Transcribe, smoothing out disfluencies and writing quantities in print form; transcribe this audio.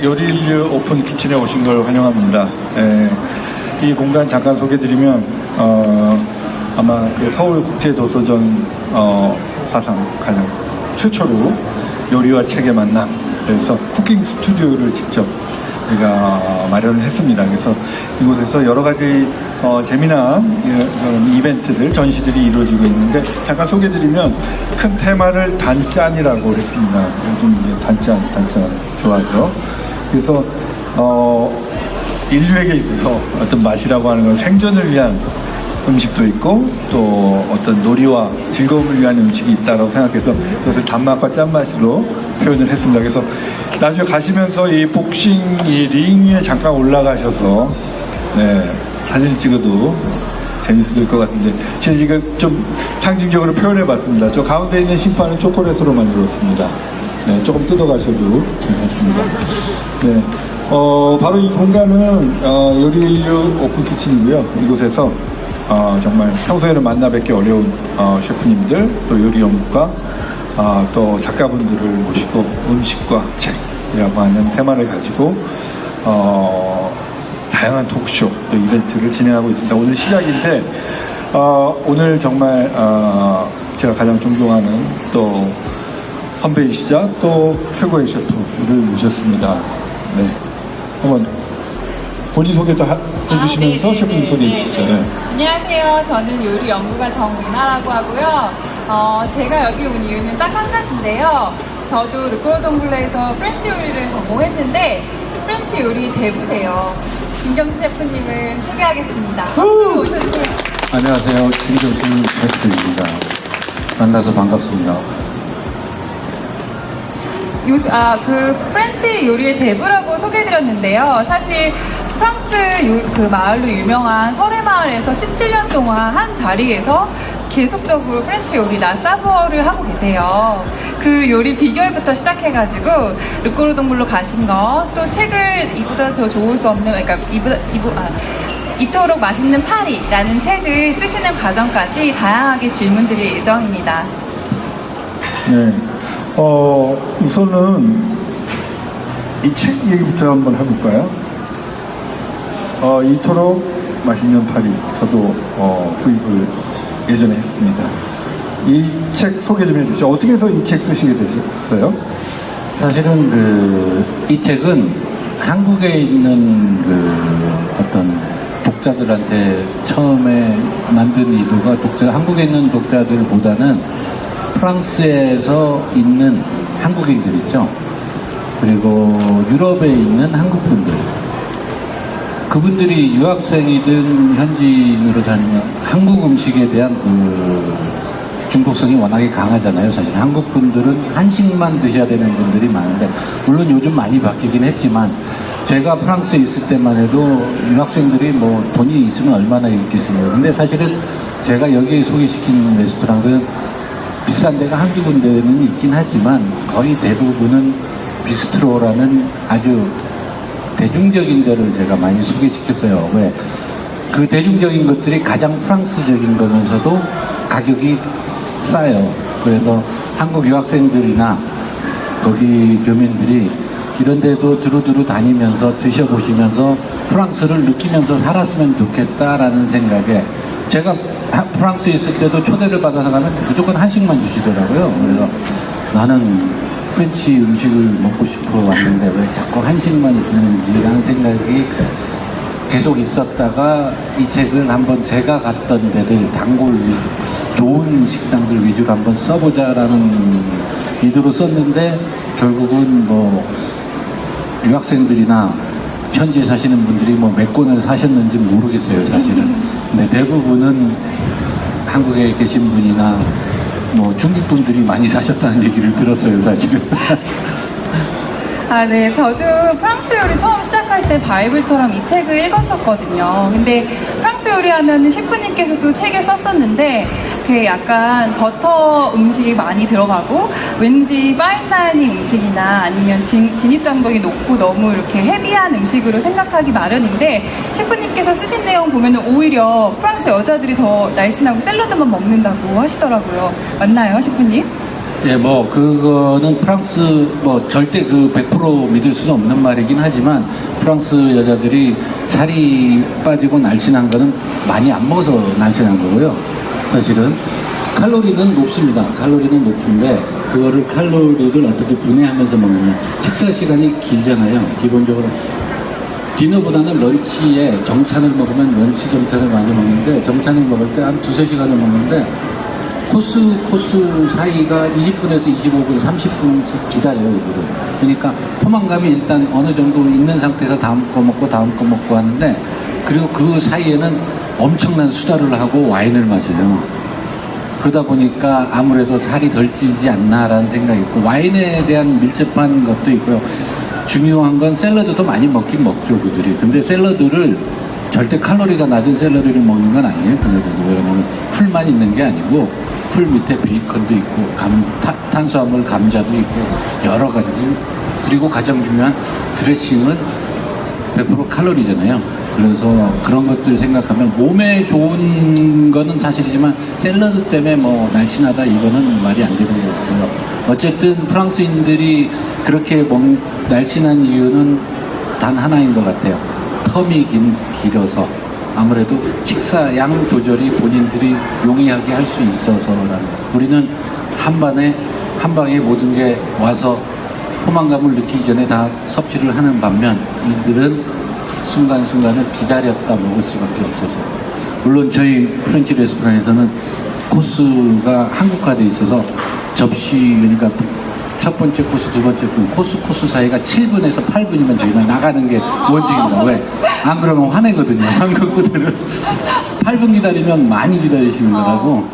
요리인류 오픈 키친에 오신 걸 환영합니다. 이 공간 잠깐 소개드리면 아마 그 서울국제도서전 사상 가장 최초로 요리와 책의 만남, 그래서 쿠킹 스튜디오를 직접 우리가 마련을 했습니다. 그래서 이곳에서 여러 가지 재미난 그런 이벤트들, 전시들이 이루어지고 있는데, 잠깐 소개드리면 큰 테마를 단짠이라고 했습니다. 요즘 이제 단짠 좋아하죠. 그래서 인류에게 있어서 어떤 맛이라고 하는 건 생존을 위한 음식도 있고 또 어떤 놀이와 즐거움을 위한 음식이 있다고 생각해서 그것을 단맛과 짠맛으로 표현을 했습니다. 그래서 나중에 가시면서 이 복싱 이 링 위에 잠깐 올라가셔서 사진 찍어도 재밌을 것 같은데, 제가 지금 좀 상징적으로 표현해 봤습니다. 저 가운데 있는 심판은 초콜릿으로 만들었습니다. 조금 뜯어가셔도 괜찮습니다. 바로 이 공간은 요리인류 오픈 키친이고요. 이곳에서 정말 평소에는 만나 뵙기 어려운 셰프님들, 또 요리 연구가, 또 작가분들을 모시고 음식과 책이라고 하는 테마를 가지고 다양한 토크쇼 또 이벤트를 진행하고 있습니다. 오늘 시작인데 오늘 정말 제가 가장 존경하는 또 선배이시자 또 최고의 셰프를 모셨습니다. 한번 본인 소개도 해주시면서 셰프님 소개해 주시죠. 안녕하세요. 저는 요리 연구가 정리나라고 하고요. 제가 여기 온 이유는 딱 한 가지인데요. 저도 르꼬르동블레에서 프렌치 요리를 전공했는데 프렌치 요리 대부세요. 진경수 셰프님을 소개하겠습니다. 박수로 오셔주세요. 안녕하세요. 진경수 셰프입니다. 만나서 반갑습니다. 그 프렌치 요리의 대부라고 소개해드렸는데요. 사실 프랑스 그 마을로 유명한 설의 마을에서 17년 동안 한 자리에서 계속적으로 프렌치 요리 나사부어를 하고 계세요. 그 요리 비결부터 시작해가지고 르꼬르동블로 가신 거, 또 책을 이보다 더 좋을 수 없는, 그러니까 이토록 맛있는 파리라는 책을 쓰시는 과정까지 다양하게 질문드릴 예정입니다. 우선은 이 책 얘기부터 한번 해볼까요? 이토록 맛있는 파리, 저도 구입을 예전에 했습니다. 이 책 소개 좀 해주시죠. 어떻게 해서 이 책 쓰시게 되셨어요? 사실은 이 책은 한국에 있는 어떤 독자들한테 처음에 만든 이유가 한국에 있는 독자들보다는 프랑스에서 있는 한국인들 있죠. 그리고 유럽에 있는 한국분들, 그분들이 유학생이든 현지인으로 다니면 한국 음식에 대한 중독성이 워낙에 강하잖아요. 사실 한국 분들은 한식만 드셔야 되는 분들이 많은데, 물론 요즘 많이 바뀌긴 했지만 제가 프랑스에 있을 때만 해도 유학생들이 뭐 돈이 있으면 얼마나 있겠어요. 근데 사실은 제가 여기에 소개시킨 레스토랑은 비싼 데가 한두 군데는 있긴 하지만 거의 대부분은 비스트로라는 아주 대중적인 데를 제가 많이 소개시켰어요. 왜? 그 대중적인 것들이 가장 프랑스적인 거면서도 가격이 싸요. 그래서 한국 유학생들이나 거기 교민들이 이런 데도 두루두루 다니면서 드셔보시면서 프랑스를 느끼면서 살았으면 좋겠다라는 생각에, 제가 프랑스에 있을 때도 초대를 받아서 가면 무조건 한식만 주시더라고요. 그래서 나는 프렌치 음식을 먹고 싶어 왔는데 왜 자꾸 한식만 주는지라는 생각이 계속 있었다가 이 책을 한번 제가 갔던 데들, 단골 좋은 식당들 위주로 한번 써보자라는 의도로 썼는데, 결국은 뭐 유학생들이나 현지에 사시는 분들이 뭐 몇 권을 사셨는지 모르겠어요, 사실은. 근데 대부분은 한국에 계신 분이나 뭐 중국 분들이 많이 사셨다는 얘기를 들었어요, 사실은. 저도 프랑스 요리 처음 시작할 때 바이블처럼 이 책을 읽었었거든요. 근데 프랑스 요리 하면 셰프님께서도 책에 썼었는데, 그 약간 버터 음식이 많이 들어가고 왠지 파인다이닝 음식이나 아니면 진입장벽이 높고 너무 이렇게 헤비한 음식으로 생각하기 마련인데, 셰프님께서 쓰신 내용 보면 오히려 프랑스 여자들이 더 날씬하고 샐러드만 먹는다고 하시더라고요. 맞나요, 셰프님? 예, 뭐 그거는 프랑스 뭐 절대 그 100% 믿을 수는 없는 말이긴 하지만 프랑스 여자들이 살이 빠지고 날씬한 거는 많이 안 먹어서 날씬한 거고요. 사실은 칼로리는 높습니다. 칼로리는 높은데 그거를 칼로리를 어떻게 분해하면서 먹느냐. 식사 시간이 길잖아요. 기본적으로 디너보다는 런치에 정餐을 먹으면 런치 정餐을 많이 먹는데 정餐을 먹을 때 한 2-3시간을 먹는데 코스 사이가 20분에서 25분, 30분씩 기다려요, 이들은. 그러니까 포만감이 일단 어느 정도 있는 상태에서 다음 거 먹고 하는데, 그리고 그 사이에는 엄청난 수다를 하고 와인을 마셔요. 그러다 보니까 아무래도 살이 덜 찌지 않나라는 생각이 있고, 와인에 대한 밀접한 것도 있고요. 중요한 건 샐러드도 많이 먹긴 먹죠, 그들이. 근데 샐러드를 절대 칼로리가 낮은 샐러드를 먹는 건 아니에요, 그네들도. 왜냐면 풀만 있는 게 아니고, 풀 밑에 베이컨도 있고, 탄수화물 감자도 있고, 여러 가지. 그리고 가장 중요한 드레싱은 100% 칼로리잖아요. 그래서 그런 것들 생각하면 몸에 좋은 거는 사실이지만 샐러드 때문에 뭐 날씬하다 이거는 말이 안 되는 거고요. 어쨌든 프랑스인들이 그렇게 날씬한 이유는 단 하나인 것 같아요. 텀이 길어서 아무래도 식사 양 조절이 본인들이 용이하게 할 수 있어서라는. 우리는 한 방에 모든 게 와서 포만감을 느끼기 전에 다 섭취를 하는 반면 이들은 순간순간을 기다렸다 먹을 수밖에 없어서. 물론 저희 프렌치 레스토랑에서는 코스가 한국화되어 있어서 접시, 그러니까 첫 번째 코스, 두 번째 코스 사이가 7분에서 8분이면 저희는 나가는 게 원칙입니다. 왜? 안 그러면 화내거든요. 한국 분들은 8분 기다리면 많이 기다리시는 거라고.